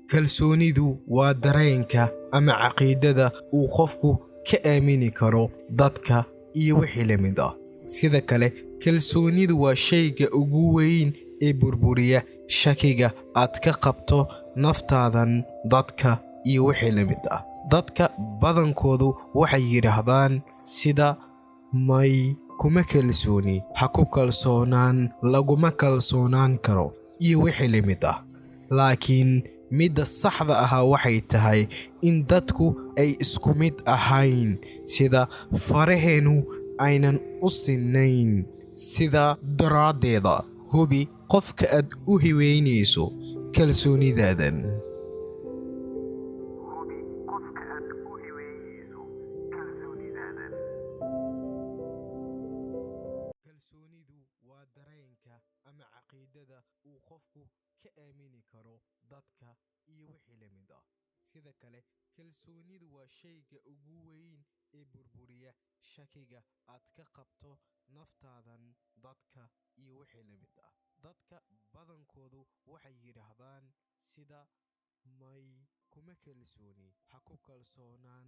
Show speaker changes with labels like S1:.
S1: kalsoonidu waa dareenka ama caqiidada uu qofku ka aamini karo dadka iyo wixii la mid ah. Sida kale, kalsoonidu waa shayga ugu weyn ee burburiya shakiga aad ka qabto naftaadan, dadka iyo wixii la mid ah. Dadka badankoodu waxay yidhaahdaan sida may kuma kalsooni, ha ku kalsoonaan, laguma kalsoonaan karo iyo wixii la mid ah. Laakiin midda saxda ah waxay tahay in dadku ay isku mid ahayn, sida faraheenu aynan u sinayn. Sida daraaddeeda, hubi qofka aad u hiweynayso kalsoonidaadan. kalsoonidu waa dareenka ama caqiidada uu qofku ka aamini karo dadka iyo wixii la mid ah. Sida kale, kalsoonidu waa shayga ugu weyn ee burburiya shakiga aad ka qabto naftaadan, dadka iyo wixii la mid ah. Dadka badankoodu waxay yidhaahdaan sida may kuma kalsooni, ha ku kalsoonaan.